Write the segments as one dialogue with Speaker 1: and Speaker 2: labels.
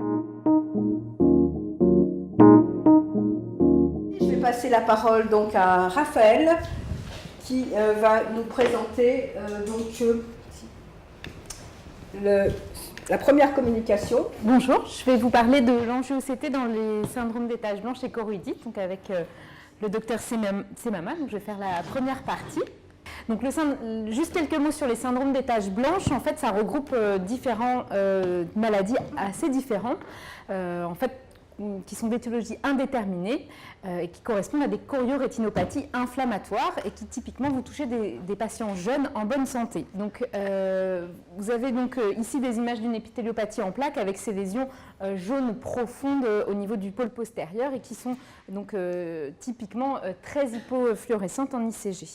Speaker 1: Je vais passer la parole donc à Raphaël qui va nous présenter la première communication.
Speaker 2: Bonjour, je vais vous parler de l'angiosité dans les syndromes des taches blanches et choroïdites, donc avec le docteur Semama. Donc je vais faire la première partie. Donc juste quelques mots sur les syndromes des taches blanches. En fait, ça regroupe différentes maladies assez différentes, qui sont d'étiologie indéterminée et qui correspondent à des choriorétinopathies inflammatoires et qui typiquement vont toucher des patients jeunes en bonne santé. Donc, vous avez donc ici des images d'une épithéliopathie en plaques avec ces lésions jaunes profondes au niveau du pôle postérieur et qui sont donc typiquement très hypofluorescentes en ICG.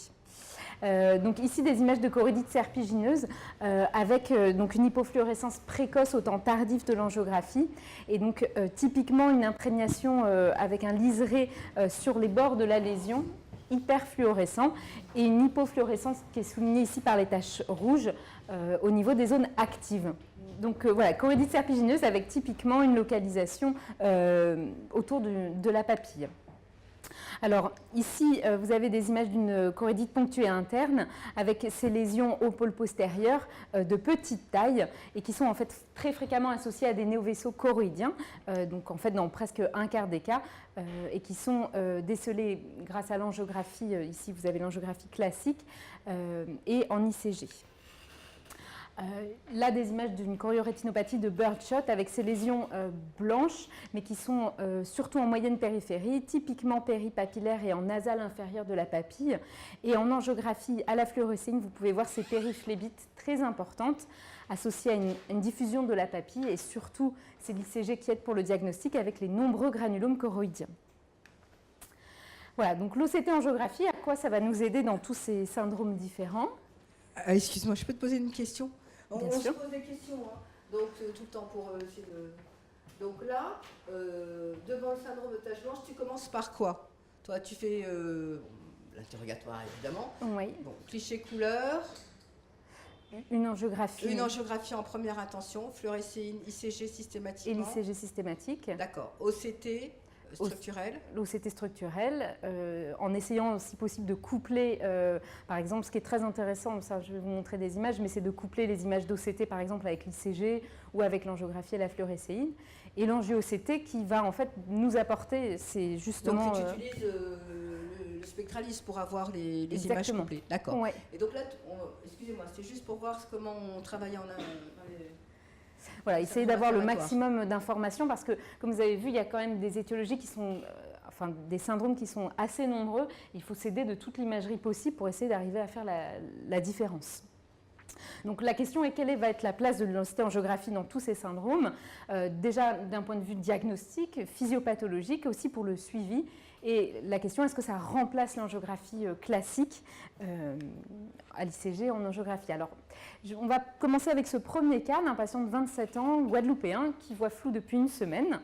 Speaker 2: Donc ici des images de choroïdites serpigineuses avec donc une hypofluorescence précoce au temps tardif de l'angiographie et donc typiquement une imprégnation avec un liseré sur les bords de la lésion hyperfluorescent et une hypofluorescence qui est soulignée ici par les taches rouges au niveau des zones actives. Donc voilà, choroïdite serpigineuse avec typiquement une localisation autour de la papille. Alors ici, vous avez des images d'une choroïdite ponctuée interne avec ces lésions au pôle postérieur de petite taille et qui sont en fait très fréquemment associées à des néovaisseaux choroïdiens, donc en fait dans presque un quart des cas, et qui sont décelés grâce à l'angiographie, ici vous avez l'angiographie classique, et en ICG. Là, des images d'une choriorétinopathie de Birdshot avec ces lésions blanches, mais qui sont surtout en moyenne périphérie, typiquement péripapillaire et en nasale inférieure de la papille. Et en angiographie à la fluorescéine, vous pouvez voir ces périphlébites très importantes associées à une diffusion de la papille et surtout c'est l'ICG qui aide pour le diagnostic avec les nombreux granulomes choroïdiens. Voilà, donc l'OCT angiographie, à quoi ça va nous aider dans tous ces syndromes différents?
Speaker 1: Excuse-moi, je peux te poser une question? On se pose des questions, hein. Donc tout le temps pour essayer de... Donc là, devant le syndrome de tache blanche, tu commences par quoi? Toi, tu fais l'interrogatoire, évidemment.
Speaker 2: Oui.
Speaker 1: Bon, cliché couleur.
Speaker 2: Une angiographie.
Speaker 1: Une angiographie en première intention, fluorescéine, ICG systématiquement.
Speaker 2: Et l'ICG systématique.
Speaker 1: D'accord. OCT structurel.
Speaker 2: L'OCT structurel, en essayant si possible de coupler, par exemple, ce qui est très intéressant, ça je vais vous montrer des images, mais c'est de coupler les images d'OCT par exemple avec l'ICG ou avec l'angiographie et la fluorescéine. Et l'angio-OCT qui va en fait nous apporter, c'est justement...
Speaker 1: Donc tu utilises le spectraliste pour avoir les images couplées. D'accord.
Speaker 2: Ouais.
Speaker 1: Et donc là, excusez-moi, c'est juste pour voir comment on travaille
Speaker 2: Voilà, essayer d'avoir le maximum d'informations parce que, comme vous avez vu, il y a quand même des étiologies qui sont, des syndromes qui sont assez nombreux. Il faut s'aider de toute l'imagerie possible pour essayer d'arriver à faire la différence. Donc la question est quelle va être la place de l'OCT angiographie dans tous ces syndromes, déjà d'un point de vue diagnostique, physiopathologique, aussi pour le suivi. Et la question, est-ce que ça remplace l'angiographie classique à l'ICG en angiographie? Alors, on va commencer avec ce premier cas d'un patient de 27 ans, guadeloupéen, qui voit flou depuis une semaine.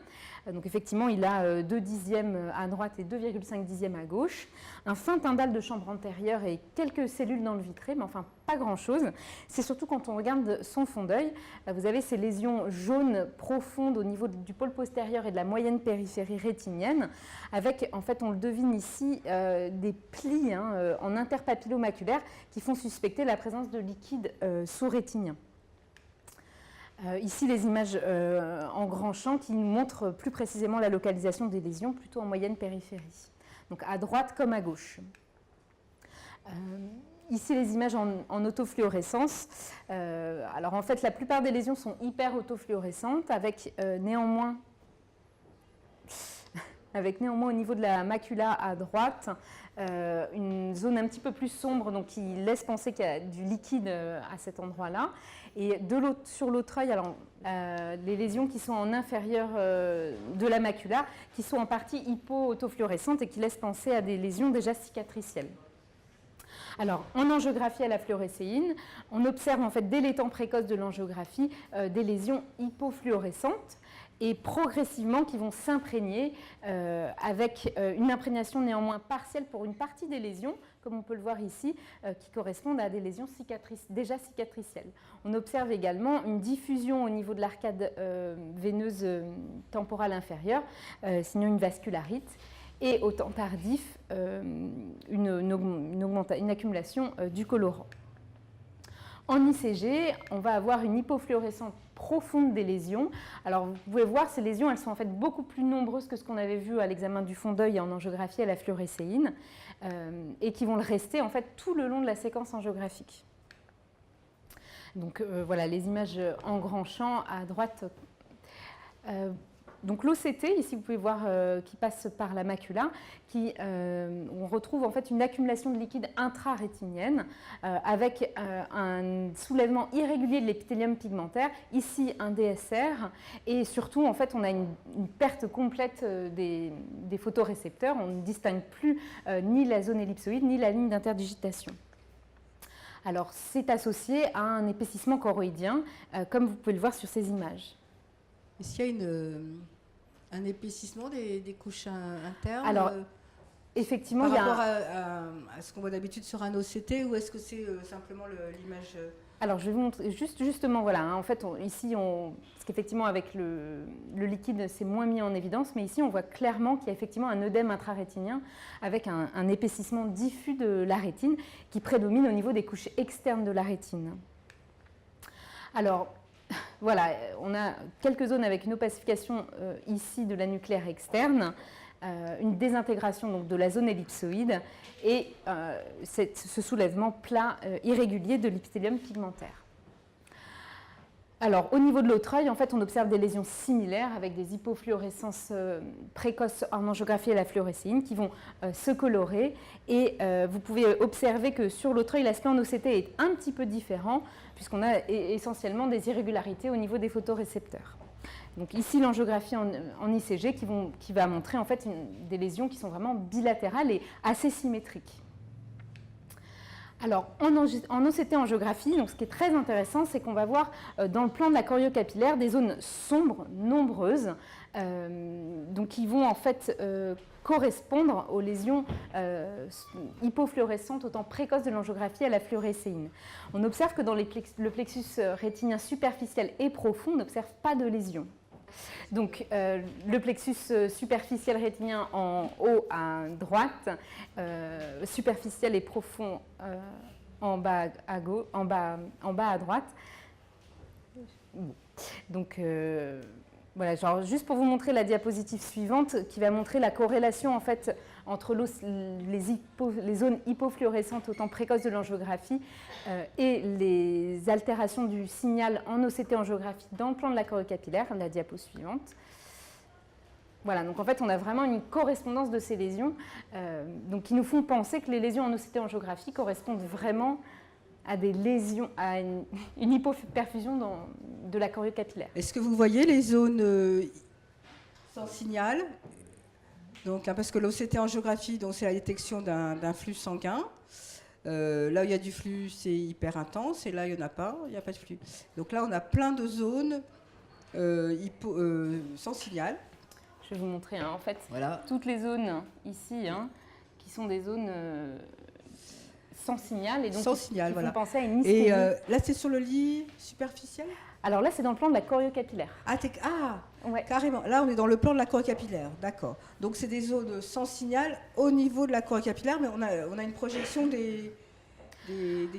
Speaker 2: Donc effectivement, il a 2 dixièmes à droite et 2,5 dixièmes à gauche, un fin tyndale de chambre antérieure et quelques cellules dans le vitré, mais enfin pas grand-chose. C'est surtout quand on regarde son fond d'œil, vous avez ces lésions jaunes profondes au niveau du pôle postérieur et de la moyenne périphérie rétinienne, avec, en fait, on le devine ici, des plis en interpapillomaculaire qui font suspecter la présence de liquide sous-rétinien. Ici, les images en grand champ qui nous montrent plus précisément la localisation des lésions, plutôt en moyenne périphérie, donc à droite comme à gauche. Ici, les images en autofluorescence. Alors, en fait, la plupart des lésions sont hyper autofluorescentes, avec néanmoins au niveau de la macula à droite, une zone un petit peu plus sombre, donc qui laisse penser qu'il y a du liquide à cet endroit-là. Et sur l'autre œil, les lésions qui sont en inférieur de la macula, qui sont en partie hypo-autofluorescentes et qui laissent penser à des lésions déjà cicatricielles. Alors, en angiographie à la fluorescéine, on observe en fait dès les temps précoces de l'angiographie des lésions hypofluorescentes. et progressivement qui vont s'imprégner avec une imprégnation néanmoins partielle pour une partie des lésions, comme on peut le voir ici, qui correspondent à des lésions déjà cicatricielles. On observe également une diffusion au niveau de l'arcade veineuse temporale inférieure, sinon une vascularite, et au temps tardif, une accumulation du colorant. En ICG, on va avoir une hypofluorescence profonde des lésions. Alors, vous pouvez voir, ces lésions, elles sont en fait beaucoup plus nombreuses que ce qu'on avait vu à l'examen du fond d'œil en angiographie à la fluorescéine, et qui vont le rester en fait tout le long de la séquence angiographique. Donc, voilà, les images en grand champ à droite. Donc l'OCT, ici vous pouvez voir qui passe par la macula, on retrouve en fait une accumulation de liquide intrarétinienne avec un soulèvement irrégulier de l'épithélium pigmentaire, ici un DSR, et surtout en fait on a une perte complète des photorécepteurs, on ne distingue plus ni la zone ellipsoïde ni la ligne d'interdigitation. Alors c'est associé à un épaississement choroïdien, comme vous pouvez le voir sur ces images.
Speaker 1: Est-ce qu'il y a un épaississement des couches internes?
Speaker 2: Alors, effectivement,
Speaker 1: par rapport à ce qu'on voit d'habitude sur un OCT, ou est-ce que c'est simplement l'image?
Speaker 2: Alors, je vais vous montrer, justement, voilà, hein, en fait, ici, parce qu'effectivement, avec le liquide, c'est moins mis en évidence, mais ici, on voit clairement qu'il y a effectivement un œdème intrarétinien avec un épaississement diffus de la rétine qui prédomine au niveau des couches externes de la rétine. Alors, voilà, on a quelques zones avec une opacification ici de la nucléaire externe, une désintégration donc, de la zone ellipsoïde et ce soulèvement plat irrégulier de l'épithélium pigmentaire. Alors, au niveau de l'autre œil, en fait, on observe des lésions similaires avec des hypofluorescences précoces en angiographie à la fluorescéine qui vont se colorer. Et vous pouvez observer que sur l'autre œil, l'aspect en OCT est un petit peu différent puisqu'on a essentiellement des irrégularités au niveau des photorécepteurs. Donc ici, l'angiographie en ICG qui va montrer en fait des lésions qui sont vraiment bilatérales et assez symétriques. Alors, en OCT angiographie, donc ce qui est très intéressant, c'est qu'on va voir dans le plan de la choriocapillaire des zones sombres, nombreuses, donc qui vont en fait correspondre aux lésions hypofluorescentes au temps précoce de l'angiographie à la fluorescéine. On observe que dans le plexus rétinien superficiel et profond, on n'observe pas de lésions. Donc, le plexus superficiel rétinien en haut à droite, superficiel et profond en bas à gauche, en bas à droite. Donc, voilà, genre, juste pour vous montrer la diapositive suivante qui va montrer la corrélation en fait entre les zones hypofluorescentes au temps précoce de l'angiographie et les altérations du signal en OCT angiographie dans le plan de la choriocapillaire, la diapo suivante. Voilà, donc en fait on a vraiment une correspondance de ces lésions donc qui nous font penser que les lésions en OCT angiographie correspondent vraiment à des lésions, à une hypoperfusion de la choriocapillaire.
Speaker 1: Est-ce que vous voyez les zones sans signal? Donc, parce que l'OCT angiographie, c'est la détection d'un flux sanguin. Là où il y a du flux, c'est hyper intense, et là, il n'y en a pas, il n'y a pas de flux. Donc là, on a plein de zones sans signal.
Speaker 2: Je vais vous montrer, hein, en fait,
Speaker 1: voilà.
Speaker 2: Toutes les zones ici, hein, qui sont des zones sans signal, et donc
Speaker 1: sans signal, voilà.
Speaker 2: Penser à une ischémie.
Speaker 1: Et là, c'est sur le lit superficiel?
Speaker 2: Alors là, c'est dans le plan de la choriocapillaire.
Speaker 1: Ouais. Carrément. Là, on est dans le plan de la choriocapillaire, d'accord. Donc, c'est des zones sans signal au niveau de la choriocapillaire, mais on a une projection des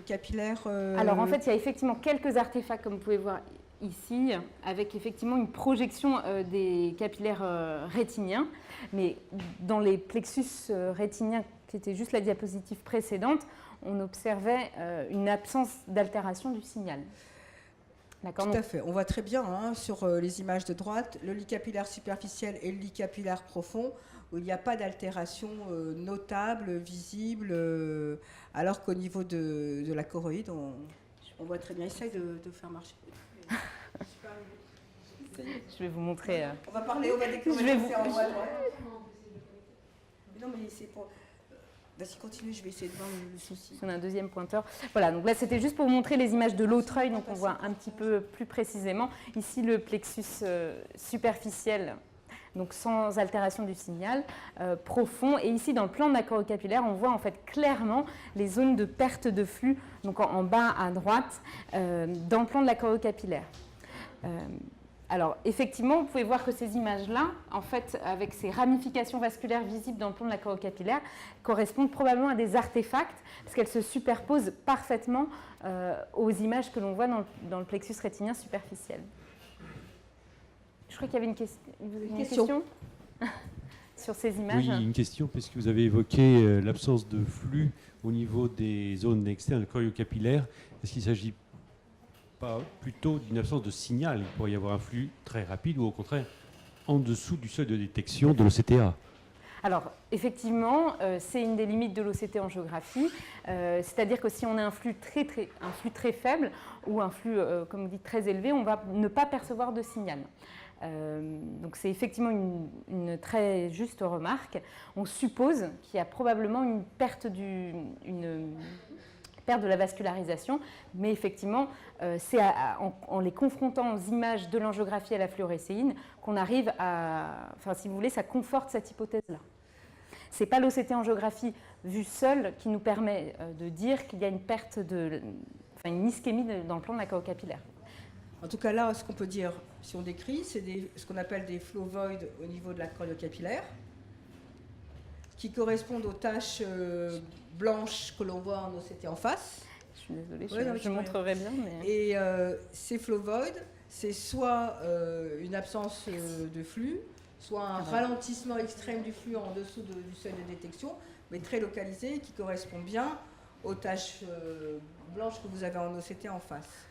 Speaker 1: capillaires.
Speaker 2: Alors, en fait, il y a effectivement quelques artefacts, comme vous pouvez voir ici, avec effectivement une projection des capillaires rétiniens, mais dans les plexus rétiniens, qui était juste la diapositive précédente, on observait une absence d'altération du signal.
Speaker 1: Tout à fait. On voit très bien sur les images de droite le lit capillaire superficiel et le lit capillaire profond où il n'y a pas d'altération notable, visible, alors qu'au niveau de la choroïde, on voit très bien. Essaye de faire marcher.
Speaker 2: Je vais vous montrer.
Speaker 1: On va décrire.
Speaker 2: Je vais vous...
Speaker 1: Non, mais c'est pour... Vas-y, continue, je vais essayer de voir le souci.
Speaker 2: On a un deuxième pointeur. Voilà, donc là c'était juste pour vous montrer les images de l'autre œil, donc on voit un petit peu plus précisément. Ici le plexus superficiel, donc sans altération du signal, profond. Et ici dans le plan de la choriocapillaire, on voit en fait clairement les zones de perte de flux, donc en bas à droite, dans le plan de la choriocapillaire. Alors, effectivement, vous pouvez voir que ces images-là, en fait, avec ces ramifications vasculaires visibles dans le plan de la choriocapillaire, correspondent probablement à des artefacts, parce qu'elles se superposent parfaitement aux images que l'on voit dans le plexus rétinien superficiel. Je crois qu'il y avait une question sur ces images.
Speaker 3: Oui, une question, puisque vous avez évoqué l'absence de flux au niveau des zones externes choriocapillaires. Est-ce qu'il s'agit pas plutôt d'une absence de signal? Il pourrait y avoir un flux très rapide ou au contraire en dessous du seuil de détection de l'OCTA?
Speaker 2: Alors, effectivement, c'est une des limites de l'OCT en géographie. C'est-à-dire que si on a un flux très faible ou un flux, comme vous dites, très élevé, on va ne pas percevoir de signal. Donc c'est effectivement une très juste remarque. On suppose qu'il y a probablement une perte de la vascularisation, mais effectivement, c'est en les confrontant aux images de l'angiographie à la fluorescéine qu'on arrive à... Enfin, si vous voulez, ça conforte cette hypothèse-là. Ce n'est pas l'OCT angiographie vue seule qui nous permet de dire qu'il y a une perte une ischémie dans le plan de la choriocapillaire.
Speaker 1: En tout cas, là, ce qu'on peut dire, si on décrit, c'est ce qu'on appelle des flow voids au niveau de la choriocapillaire, qui correspondent aux taches blanches que l'on voit en OCT en face.
Speaker 2: Je suis désolée, je montrerai bien. Mais...
Speaker 1: Et ces flow voids, c'est soit une absence de flux, soit un ralentissement extrême du flux en dessous du seuil de détection, mais très localisé, qui correspond bien aux taches blanches que vous avez en OCT en face.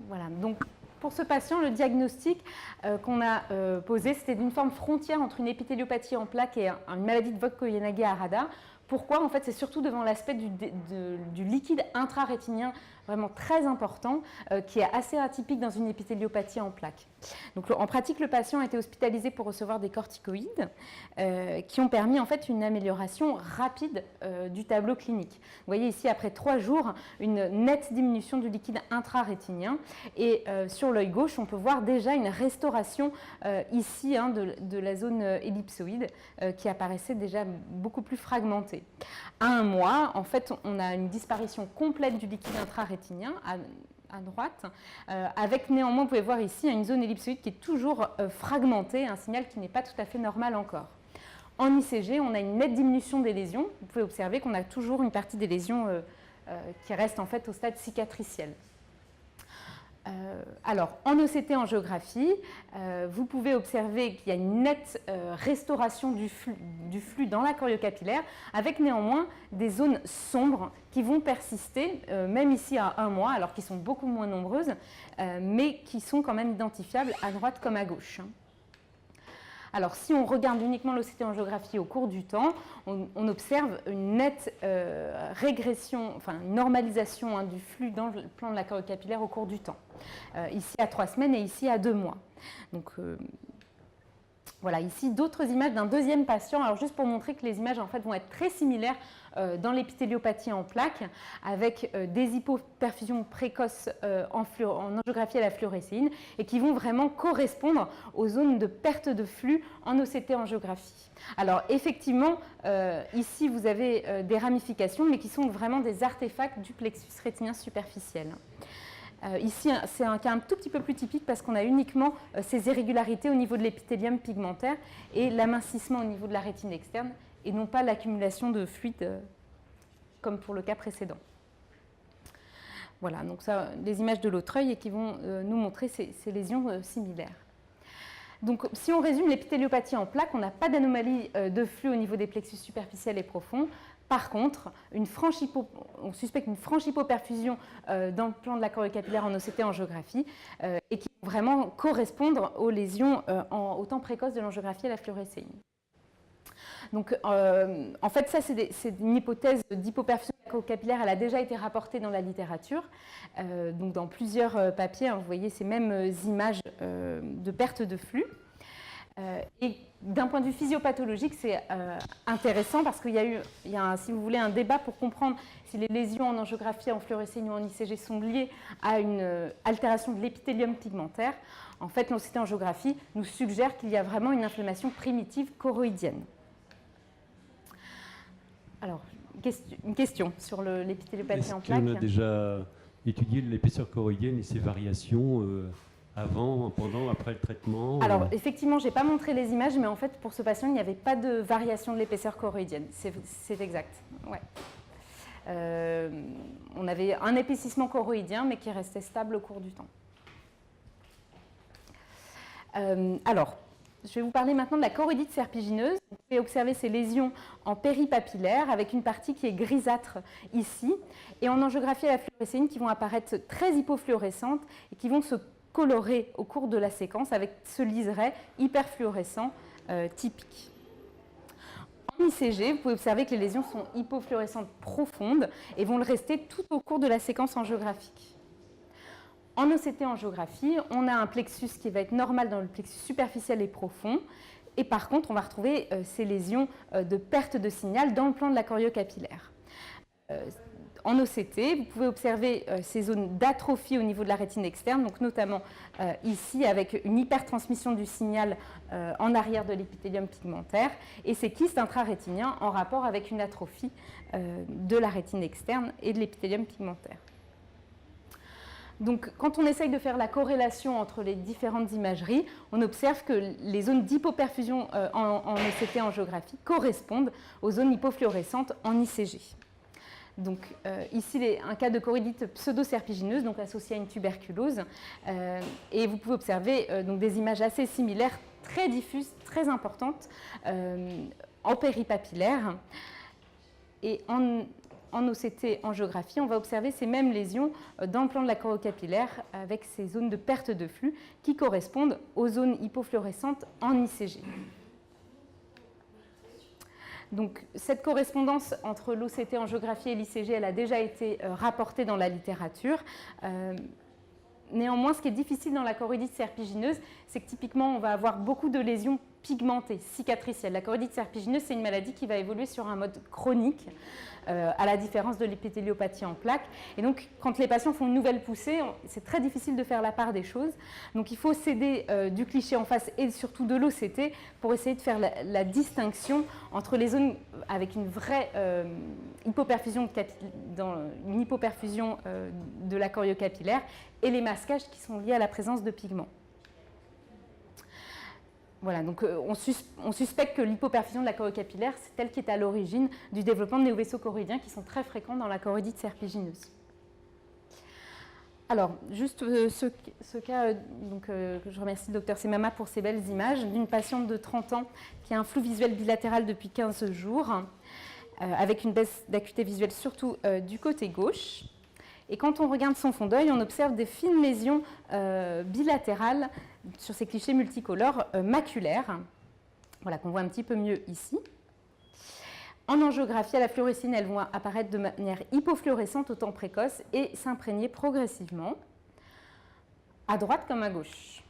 Speaker 2: Voilà, donc pour ce patient, le diagnostic qu'on a posé, c'était d'une forme frontière entre une épithéliopathie en plaques et une maladie de Vogt-Koyanagi-Arada. Pourquoi? En fait, c'est surtout devant l'aspect du liquide intrarétinien vraiment très important, qui est assez atypique dans une épithéliopathie en plaques. Donc, en pratique, le patient a été hospitalisé pour recevoir des corticoïdes qui ont permis en fait une amélioration rapide du tableau clinique. Vous voyez ici, après 3 jours, une nette diminution du liquide intrarétinien. Et sur l'œil gauche, on peut voir déjà une restauration ici de la zone ellipsoïde qui apparaissait déjà beaucoup plus fragmentée. À 1 mois, en fait, on a une disparition complète du liquide intrarétinien à droite, avec néanmoins, vous pouvez voir ici, une zone ellipsoïde qui est toujours fragmentée, un signal qui n'est pas tout à fait normal encore. En ICG, on a une nette diminution des lésions. Vous pouvez observer qu'on a toujours une partie des lésions qui reste en fait au stade cicatriciel. Alors, en OCT en géographie, vous pouvez observer qu'il y a une nette restauration du flux dans la choriocapillaire, avec néanmoins des zones sombres qui vont persister, même ici à 1 mois, alors qu'ils sont beaucoup moins nombreuses, mais qui sont quand même identifiables à droite comme à gauche. Alors, si on regarde uniquement l'OCT en géographie au cours du temps, on observe une nette régression, enfin une normalisation du flux dans le plan de la choriocapillaire au cours du temps. Ici à 3 semaines et ici à 2 mois. Donc, voilà, ici d'autres images d'un deuxième patient. Alors, juste pour montrer que les images en fait vont être très similaires dans l'épithéliopathie en plaques, avec des hypoperfusions précoces en angiographie à la fluorescéine et qui vont vraiment correspondre aux zones de perte de flux en OCT en géographie. Alors effectivement, ici vous avez des ramifications, mais qui sont vraiment des artefacts du plexus rétinien superficiel. Ici, c'est un cas un tout petit peu plus typique parce qu'on a uniquement ces irrégularités au niveau de l'épithélium pigmentaire et l'amincissement au niveau de la rétine externe, et non pas l'accumulation de fluide comme pour le cas précédent. Voilà, donc ça, des images de l'autre œil et qui vont nous montrer ces lésions similaires. Donc, si on résume l'épithéliopathie en plaques, on n'a pas d'anomalie de flux au niveau des plexus superficiels et profonds. Par contre, on suspecte une franche hypoperfusion dans le plan de la choriocapillaire en OCT en géographie et qui vont vraiment correspondre aux lésions au temps précoce de l'angiographie à la fluorescéine. Donc, en fait, ça, c'est une hypothèse d'hypoperfusion capillaire. Elle a déjà été rapportée dans la littérature, donc dans plusieurs papiers. Vous voyez ces mêmes images de perte de flux. Et d'un point de vue physiopathologique, c'est intéressant parce qu'il y a si vous voulez, un débat pour comprendre si les lésions en angiographie, en fluorescéine ou en ICG sont liées à une altération de l'épithélium pigmentaire. En fait, l'OCT-angiographie nous suggère qu'il y a vraiment une inflammation primitive choroïdienne. Alors, une question sur l'épithéliopathie en plaques.
Speaker 3: Est-ce qu'on a déjà étudié l'épaisseur choroïdienne et ses variations avant, pendant, après le traitement?
Speaker 2: Alors, effectivement, je n'ai pas montré les images, mais en fait, pour ce patient, il n'y avait pas de variation de l'épaisseur choroïdienne. C'est exact. Ouais. On avait un épaississement choroïdien, mais qui restait stable au cours du temps. Alors, je vais vous parler maintenant de la choroïdite serpigineuse. Vous pouvez observer ces lésions en péripapillaire avec une partie qui est grisâtre ici et en angiographie à la fluorescéine qui vont apparaître très hypofluorescentes et qui vont se colorer au cours de la séquence avec ce liseré hyperfluorescent typique. En ICG, vous pouvez observer que les lésions sont hypofluorescentes profondes et vont le rester tout au cours de la séquence angiographique. En OCT-angiographie, on a un plexus qui va être normal dans le plexus superficiel et profond. Et par contre, on va retrouver ces lésions de perte de signal dans le plan de la choriocapillaire. En OCT, vous pouvez observer ces zones d'atrophie au niveau de la rétine externe, donc notamment ici avec une hypertransmission du signal en arrière de l'épithélium pigmentaire et ces kystes intrarétiniens en rapport avec une atrophie de la rétine externe et de l'épithélium pigmentaire. Donc, quand on essaye de faire la corrélation entre les différentes imageries, on observe que les zones d'hypoperfusion en OCT-angiographie correspondent aux zones hypofluorescentes en ICG. Donc, ici, un cas de choroïdite pseudo-serpigineuse, donc associée à une tuberculose. Et vous pouvez observer donc des images assez similaires, très diffuses, très importantes, en péripapillaire. Et en OCT-angiographie, on va observer ces mêmes lésions dans le plan de la choriocapillaire avec ces zones de perte de flux qui correspondent aux zones hypofluorescentes en ICG. Donc, cette correspondance entre l'OCT-angiographie et l'ICG, elle a déjà été rapportée dans la littérature. Néanmoins, ce qui est difficile dans la choroïdite serpigineuse, c'est que typiquement, on va avoir beaucoup de lésions pigmentées, cicatricielles. La choroïdite serpigineuse, c'est une maladie qui va évoluer sur un mode chronique, à la différence de l'épithéliopathie en plaques. Et donc, quand les patients font une nouvelle poussée, c'est très difficile de faire la part des choses. Donc, il faut s'aider du cliché en face et surtout de l'OCT pour essayer de faire la distinction entre les zones avec une vraie hypoperfusion, une hypoperfusion de la choriocapillaire et les masquages qui sont liés à la présence de pigments. Voilà, donc on suspecte que l'hypoperfusion de la choriocapillaire, c'est elle qui est à l'origine du développement de néovaisseaux choroïdiens qui sont très fréquents dans la choroïdite serpigineuse. Alors, juste ce cas, je remercie le docteur Semama pour ces belles images, d'une patiente de 30 ans qui a un flou visuel bilatéral depuis 15 jours, avec une baisse d'acuité visuelle surtout du côté gauche. Et quand on regarde son fond d'œil, on observe des fines lésions bilatérales sur ces clichés multicolores maculaires, voilà, qu'on voit un petit peu mieux ici. En angiographie, à la fluorescine, elles vont apparaître de manière hypofluorescente au temps précoce et s'imprégner progressivement, à droite comme à gauche.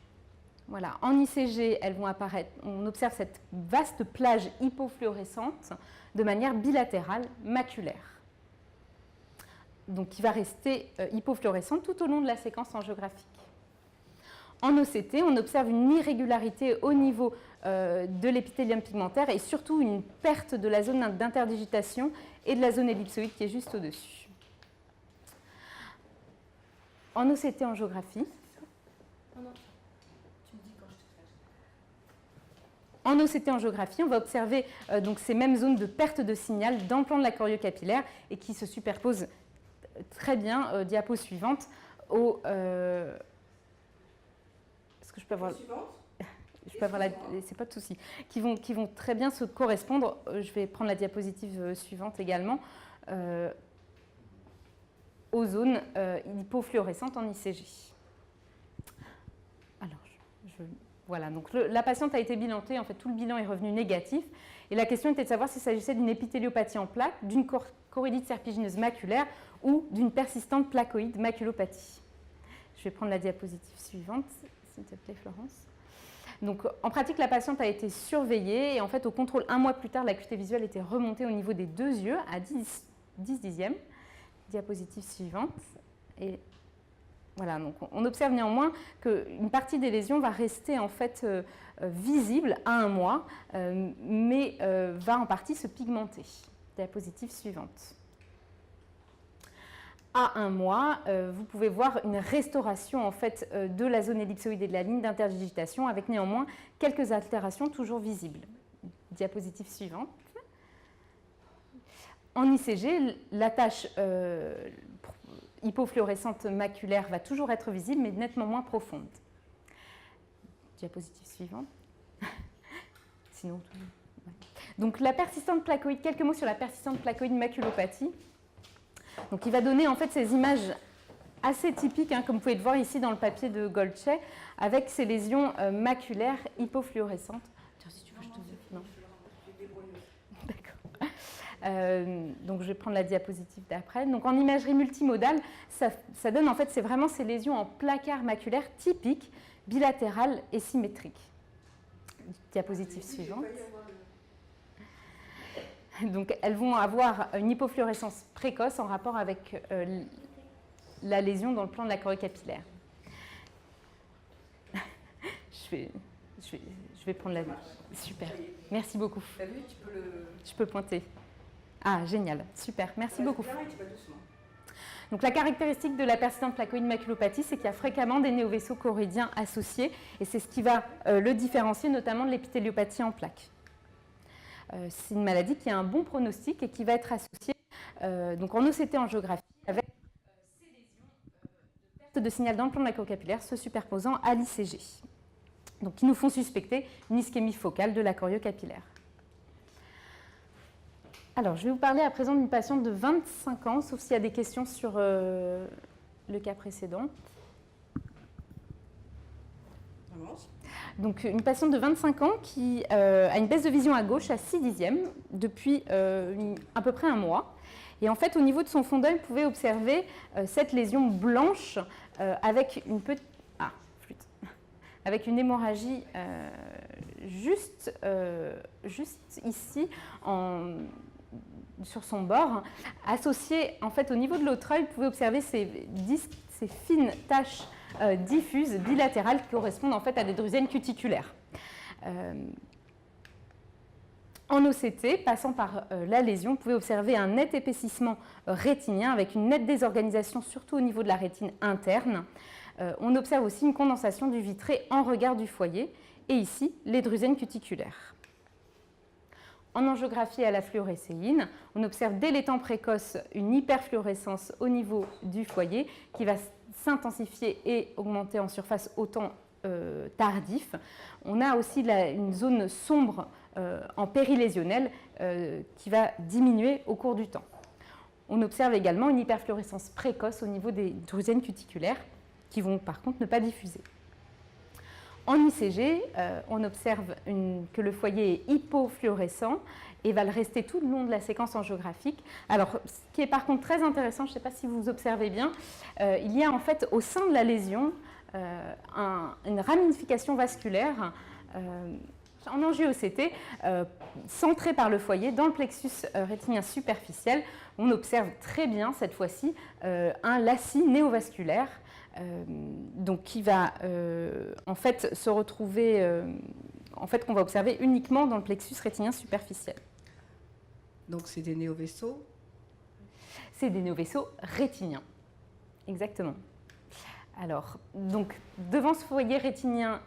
Speaker 2: Voilà. En ICG, elles vont apparaître, on observe cette vaste plage hypofluorescente de manière bilatérale maculaire. Donc qui va rester hypofluorescente tout au long de la séquence angiographique. En OCT, on observe une irrégularité au niveau de l'épithélium pigmentaire et surtout une perte de la zone d'interdigitation et de la zone ellipsoïde qui est juste au-dessus. En OCT-angiographie, on va observer donc ces mêmes zones de perte de signal dans le plan de la choriocapillaire et qui se superposent très bien, diapo suivante, au... Est-ce que je peux avoir... Je peux avoir c'est pas de souci. Qui vont très bien se correspondre. Je vais prendre la diapositive suivante également. Aux zones hypofluorescentes en ICG. Alors, voilà. Donc la patiente a été bilantée. En fait, tout le bilan est revenu négatif. Et la question était de savoir s'il s'agissait d'une épithéliopathie en plaques, d'une choroïdite serpigineuse maculaire ou d'une persistante placoïde maculopathie. Je vais prendre la diapositive suivante, s'il te plaît, Florence.
Speaker 4: Donc, en pratique, la patiente a été surveillée et en fait, au contrôle, 1 mois plus tard, l'acuité visuelle était remontée au niveau des 2 yeux à 10 dixièmes. Diapositive suivante. Et voilà, donc on observe néanmoins qu'une partie des lésions va rester en fait visible à 1 mois, mais va en partie se pigmenter. Diapositive suivante. À 1 mois, vous pouvez voir une restauration en fait, de la zone ellipsoïde et de la ligne d'interdigitation avec néanmoins quelques altérations toujours visibles. Diapositive suivante. En ICG, la tache hypofluorescente maculaire va toujours être visible, mais nettement moins profonde. Diapositive suivante. Sinon, ouais. Donc la persistante placoïde, quelques mots sur la persistante placoïde maculopathie. Donc il va donner en fait ces images assez typiques, hein, comme vous pouvez le voir ici dans le papier de Goldschay, avec ces lésions maculaires hypofluorescentes. Tiens, si tu veux, je te dis. Non. D'accord. Donc je vais prendre la diapositive d'après. Donc en imagerie multimodale, ça donne en fait, c'est vraiment ces lésions en placard maculaire typiques, bilatérales et symétriques. Diapositive suivante. Donc elles vont avoir une hypofluorescence précoce en rapport avec la lésion dans le plan de la choriocapillaire. Je vais prendre la vue. Super. Merci beaucoup.
Speaker 1: T'as vu, tu peux le...
Speaker 4: Je peux pointer. Ah, génial. Super. Merci beaucoup. Donc, la caractéristique de la persistante placoïde maculopathie, c'est qu'il y a fréquemment des néovaisseaux choroïdiens associés et c'est ce qui va le différencier notamment de l'épithéliopathie en plaques. C'est une maladie qui a un bon pronostic et qui va être associée donc en OCT angiographie avec ces lésions de perte de signal dans le plan de la choriocapillaire se superposant à l'ICG. Donc, qui nous font suspecter une ischémie focale de la choriocapillaire. Alors, je vais vous parler à présent d'une patiente de 25 ans, sauf s'il y a des questions sur le cas précédent. Donc, une patiente de 25 ans qui a une baisse de vision à gauche à 6 dixièmes depuis à peu près 1 mois. Et en fait, au niveau de son fond d'œil, vous pouvez observer cette lésion blanche avec une petite... avec une hémorragie juste ici, sur son bord, associée en fait au niveau de l'autre œil, vous pouvez observer ces fines taches diffuses bilatérales qui correspondent en fait à des druséennes cuticulaires. En OCT, passant par la lésion, vous pouvez observer un net épaississement rétinien avec une nette désorganisation, surtout au niveau de la rétine interne. On observe aussi une condensation du vitré en regard du foyer et ici les druséennes cuticulaires. En angiographie à la fluorescéine, on observe dès les temps précoces une hyperfluorescence au niveau du foyer qui va s'intensifier et augmenter en surface au temps tardif. On a aussi une zone sombre en périlésionnelle qui va diminuer au cours du temps. On observe également une hyperfluorescence précoce au niveau des druséennes cuticulaires qui vont par contre ne pas diffuser. En ICG, on observe que le foyer est hypofluorescent et va le rester tout le long de la séquence angiographique. Alors, ce qui est par contre très intéressant, je ne sais pas si vous observez bien, il y a en fait au sein de la lésion une ramification vasculaire en angiO-OCT centrée par le foyer dans le plexus rétinien superficiel. On observe très bien cette fois-ci un lacis néovasculaire donc qui va en fait se retrouver, qu'on va observer uniquement dans le plexus rétinien superficiel.
Speaker 1: Donc c'est des néovaisseaux?
Speaker 4: C'est des néovaisseaux rétiniens, exactement. Alors, donc devant ce foyer rétinien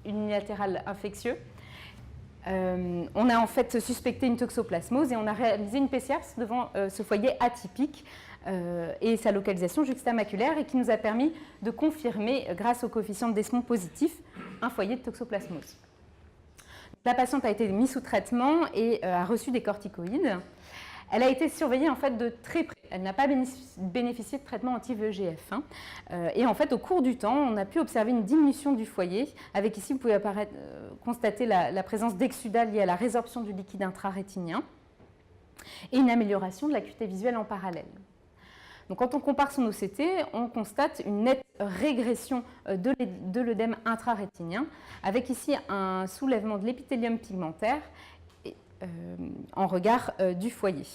Speaker 4: unilatéral infectieux, on a en fait suspecté une toxoplasmose et on a réalisé une PCR devant ce foyer atypique et sa localisation juxtamaculaire et qui nous a permis de confirmer, grâce au coefficient de Desmond positif, un foyer de toxoplasmose. La patiente a été mise sous traitement et a reçu des corticoïdes. Elle a été surveillée en fait de très près. Elle n'a pas bénéficié de traitement anti-VEGF. Et en fait, au cours du temps, on a pu observer une diminution du foyer. Avec ici, vous pouvez constater la présence d'exsudat liée à la résorption du liquide intrarétinien et une amélioration de l'acuité visuelle en parallèle. Donc, quand on compare son OCT, on constate une nette régression de l'œdème intrarétinien, avec ici un soulèvement de l'épithélium pigmentaire en regard du foyer.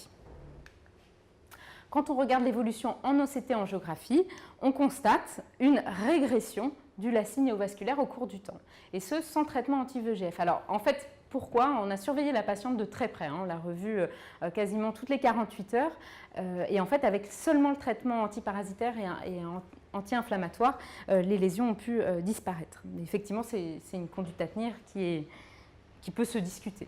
Speaker 4: Quand on regarde l'évolution en OCT angiographie, on constate une régression du lacis néovasculaire au cours du temps, et ce sans traitement anti-VEGF. Alors en fait, pourquoi? On a surveillé la patiente de très près, on l'a revue quasiment toutes les 48 heures, et en fait avec seulement le traitement antiparasitaire et anti-inflammatoire, les lésions ont pu disparaître. Mais effectivement, c'est une conduite à tenir qui peut se discuter.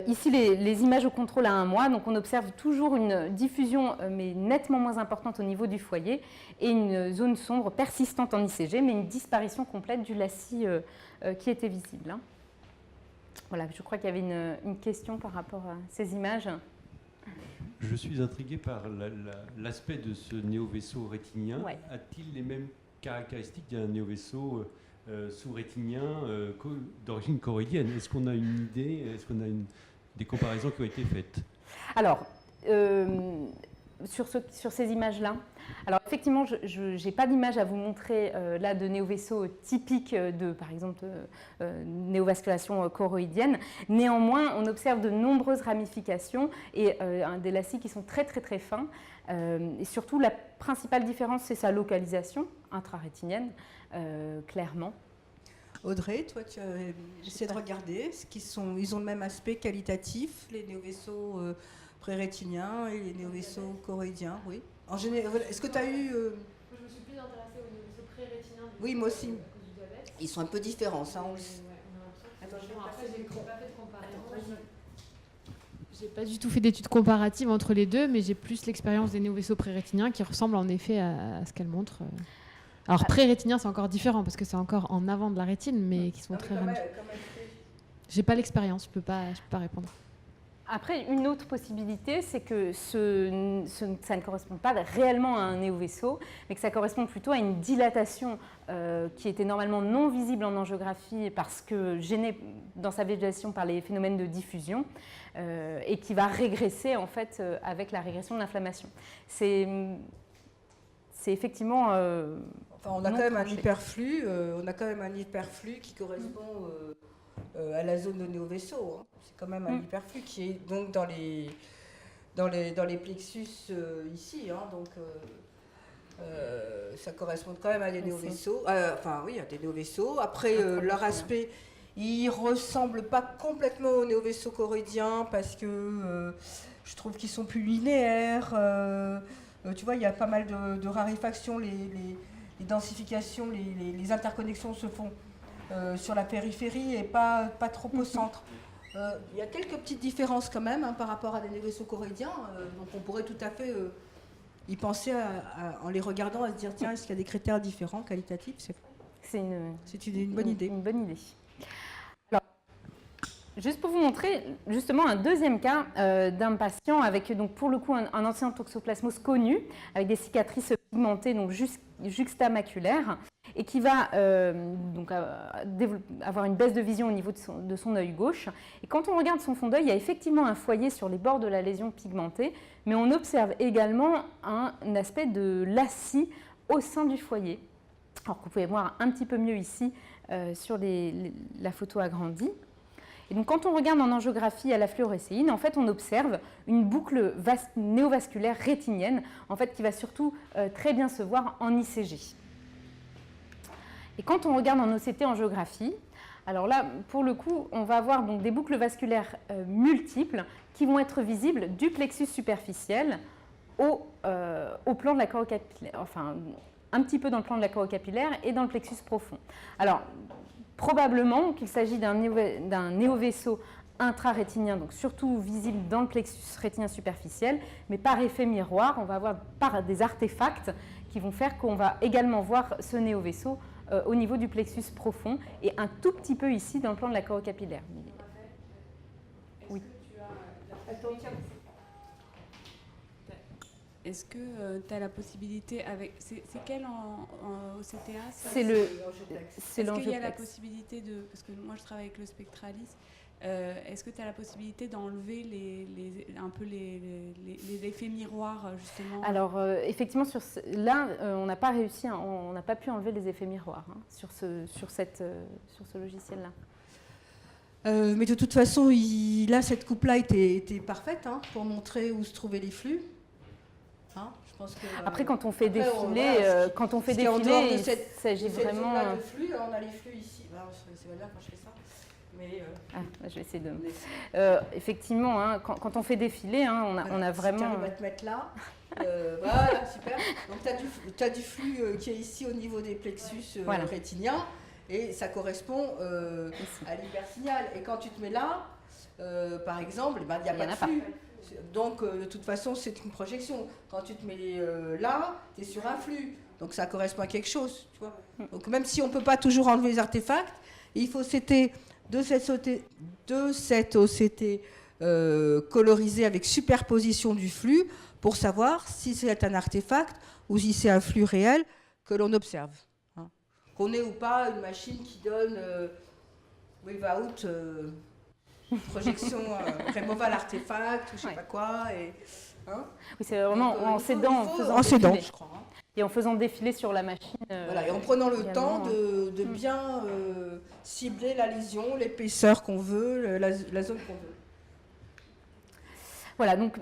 Speaker 4: Ici, les images au contrôle à 1 mois, donc on observe toujours une diffusion mais nettement moins importante au niveau du foyer et une zone sombre persistante en ICG, mais une disparition complète du lacis qui était visible. Hein. Voilà, je crois qu'il y avait une question par rapport à ces images.
Speaker 3: Je suis intrigué par l'aspect de ce néovaisseau rétinien.
Speaker 4: Ouais.
Speaker 3: A-t-il les mêmes caractéristiques d'un néovaisseau sous-rétinien d'origine choroïdienne? Est-ce qu'on a une idée? Est-ce qu'on a des comparaisons qui ont été faites?
Speaker 4: Alors, sur ces images-là, alors effectivement, je n'ai pas d'image à vous montrer là de néovaisseau typique de, par exemple, néovascularisation choroïdienne. Néanmoins, on observe de nombreuses ramifications et des lacis qui sont très très très fins. Et surtout, la principale différence, c'est sa localisation intrarétinienne, clairement.
Speaker 1: Audrey, toi, tu as essayé de regarder ils ont le même aspect qualitatif, les néovaisseaux prérétiniens et les néovaisseaux choroïdiens, oui. En général, est-ce que tu as eu...
Speaker 5: Je me suis plus intéressée aux néovaisseaux prérétiniens.
Speaker 1: Oui, moi aussi.
Speaker 5: À cause du diabète.
Speaker 1: Ils sont un peu différents, ça.
Speaker 5: Attends, après, j'ai pas fait de comparaison. J'ai pas du tout fait d'études comparatives entre les deux, mais j'ai plus l'expérience des néovaisseaux prérétiniens qui ressemblent en effet à ce qu'elles montrent. Alors prérétinien, c'est encore différent parce que c'est encore en avant de la rétine, mais qui sont très ramifiés. J'ai pas l'expérience, je peux pas répondre.
Speaker 4: Après, une autre possibilité, c'est que ça ne correspond pas réellement à un néovaisseau, mais que ça correspond plutôt à une dilatation qui était normalement non visible en angiographie parce que gênée dans sa végétation par les phénomènes de diffusion et qui va régresser en fait avec la régression de l'inflammation. C'est effectivement...
Speaker 1: enfin, on a quand même un hyperflux, qui correspond à la zone de néovaisseau. Hein. C'est quand même un hyperflux qui est donc dans les plexus ici. Hein, donc ça correspond quand même à des néovaisseaux. Enfin oui, à des néovaisseaux. Après, leur aspect, ils ne ressemblent pas complètement aux néovaisseaux choroïdiens parce que je trouve qu'ils sont plus linéaires. Tu vois, il y a pas mal de raréfactions, les densifications, les interconnexions se font sur la périphérie et pas trop au centre. Il y a quelques petites différences quand même par rapport à des néovaisseaux choroïdiens, donc on pourrait tout à fait y penser en les regardant, à se dire tiens, est-ce qu'il y a des critères différents, qualitatifs? C'est une bonne idée.
Speaker 4: Une bonne idée. Alors, juste pour vous montrer justement un deuxième cas d'un patient avec donc pour le coup un ancien toxoplasmose connu avec des cicatrices pigmentées donc juxtamaculaires et qui va donc avoir une baisse de vision au niveau de son œil gauche. Et quand on regarde son fond d'œil, il y a effectivement un foyer sur les bords de la lésion pigmentée, mais on observe également un aspect de lacis au sein du foyer. Alors que vous pouvez voir un petit peu mieux ici sur la photo agrandie. Et donc, quand on regarde en angiographie à la fluorescéine, en fait, on observe une boucle néovasculaire rétinienne, en fait, qui va surtout très bien se voir en ICG. Et quand on regarde en OCT angiographie, alors là, pour le coup, on va avoir donc des boucles vasculaires multiples qui vont être visibles du plexus superficiel au plan de la chorocapillaire, enfin, un petit peu dans le plan de la chorocapillaire et dans le plexus profond. Alors, probablement qu'il s'agit d'un néovaisseau intrarétinien, donc surtout visible dans le plexus rétinien superficiel, mais par effet miroir, on va avoir par des artefacts qui vont faire qu'on va également voir ce néovaisseau au niveau du plexus profond et un tout petit peu ici dans le plan de la chorocapillaire. Oui.
Speaker 6: Est-ce que tu as la possibilité avec... C'est quel en OCTA?
Speaker 4: C'est
Speaker 6: Est-ce qu'il y a la
Speaker 4: l'angioplex.
Speaker 6: possibilité de... Parce que moi je travaille avec le Spectralis. est-ce que tu as la possibilité d'enlever un peu les effets miroirs, justement?
Speaker 4: Alors, effectivement, là, on n'a pas réussi, on n'a pas pu enlever les effets miroirs sur ce logiciel-là.
Speaker 1: Mais de toute façon, là, cette coupe-là était parfaite pour montrer où se trouvaient les flux. Je pense que,
Speaker 4: après, quand on fait défiler, il s'agit vraiment...
Speaker 1: de flux, on a les flux ici. C'est pas bien quand je fais ça. Mais
Speaker 4: je vais essayer de... effectivement, quand on fait défiler, on a vraiment...
Speaker 1: Si tu arrives à te mettre là, voilà, super. Donc tu as du flux qui est ici au niveau des plexus rétiniens. Et ça correspond à l'hypersignal. Et quand tu te mets là, par exemple, il n'y a pas de flux. Donc, de toute façon, c'est une projection. Quand tu te mets là, tu es sur un flux. Donc, ça correspond à quelque chose. Tu vois. Donc, même si on ne peut pas toujours enlever les artefacts, il faut citer de cette OCT colorisée avec superposition du flux pour savoir si c'est un artefact ou si c'est un flux réel que l'on observe. Qu'on ait ou pas une machine qui donne without projection removal artefact ou je sais pas quoi.
Speaker 4: Oui, c'est vraiment en s'aidant,
Speaker 1: je crois.
Speaker 4: Et en faisant défiler sur la machine.
Speaker 1: Voilà, et en prenant le temps de bien cibler la lésion, l'épaisseur qu'on veut, la zone qu'on veut.
Speaker 4: Voilà, donc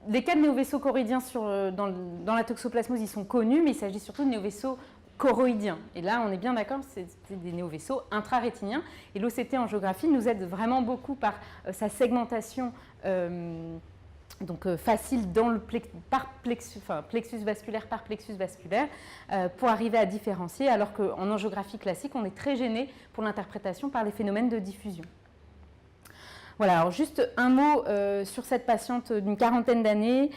Speaker 4: les cas de néovaisseaux choroïdiens dans la toxoplasmose, ils sont connus, mais il s'agit surtout de néovaisseaux choroïdiens. Et là, on est bien d'accord, c'est des néovaisseaux intrarétiniens. Et l'OCT angiographie nous aide vraiment beaucoup par sa segmentation facile dans le plexus vasculaire par plexus vasculaire pour arriver à différencier, alors qu'en angiographie classique, on est très gêné pour l'interprétation par les phénomènes de diffusion. Voilà, alors juste un mot sur cette patiente d'une quarantaine d'années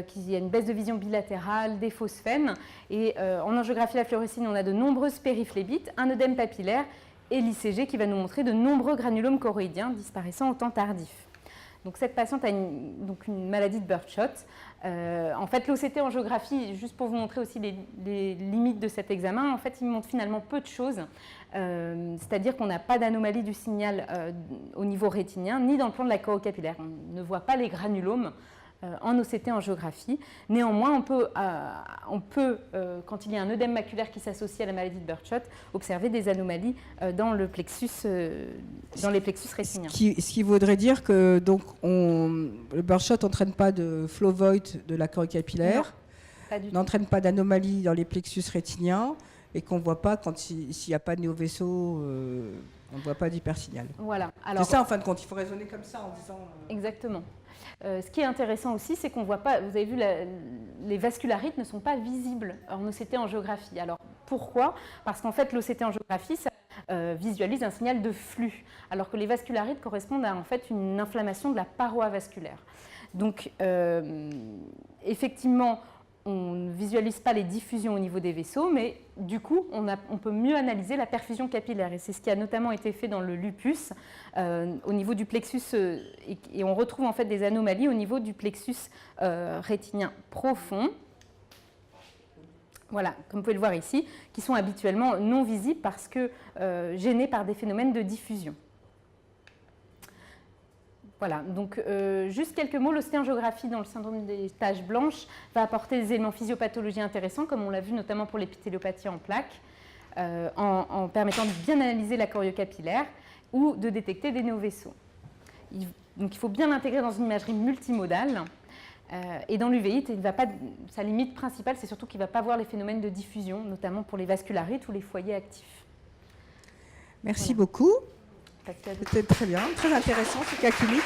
Speaker 4: qui a une baisse de vision bilatérale, des phosphènes. Et en angiographie la fluorescine, on a de nombreuses périphlébites, un œdème papillaire et l'ICG qui va nous montrer de nombreux granulomes choroïdiens disparaissant au temps tardif. Donc cette patiente a une maladie de Birdshot. En fait, l'OCT angiographie, juste pour vous montrer aussi les limites de cet examen, en fait, il montre finalement peu de choses. C'est-à-dire qu'on n'a pas d'anomalie du signal au niveau rétinien, ni dans le plan de la chorocapillaire. On ne voit pas les granulomes en OCT angiographie. Néanmoins, on peut quand il y a un œdème maculaire qui s'associe à la maladie de Birdshot, observer des anomalies dans les plexus rétiniens.
Speaker 1: Ce qui voudrait dire que le Birdshot n'entraîne pas de flow void de la chorocapillaire, n'entraîne pas d'anomalie dans les plexus rétiniens, et qu'on ne voit pas s'il n'y a pas de néovaisseau, on ne voit pas d'hypersignal.
Speaker 4: Voilà.
Speaker 1: C'est ça, en fin de compte, il faut raisonner comme ça en disant...
Speaker 4: Exactement. Ce qui est intéressant aussi, c'est qu'on ne voit pas, vous avez vu, les vascularites ne sont pas visibles en OCT angiographie. Alors pourquoi? Parce qu'en fait, l'OCT angiographie, ça visualise un signal de flux, alors que les vascularites correspondent à en fait une inflammation de la paroi vasculaire. Donc, effectivement, on ne visualise pas les diffusions au niveau des vaisseaux, mais du coup, on peut mieux analyser la perfusion capillaire. Et c'est ce qui a notamment été fait dans le lupus, au niveau du plexus, et on retrouve en fait des anomalies au niveau du plexus rétinien profond. Voilà, comme vous pouvez le voir ici, qui sont habituellement non visibles parce que gênés par des phénomènes de diffusion. Voilà, donc juste quelques mots. L'ostéangiographie dans le syndrome des taches blanches va apporter des éléments physiopathologiques intéressants, comme on l'a vu notamment pour l'épitéliopathie en plaques, en permettant de bien analyser la choriocapillaire ou de détecter des néovaisseaux. Donc il faut bien l'intégrer dans une imagerie multimodale. Et dans l'uvéite, sa limite principale, c'est surtout qu'il ne va pas voir les phénomènes de diffusion, notamment pour les vascularites ou les foyers actifs.
Speaker 1: Merci beaucoup. C'était très bien, très intéressant ce cas clinique.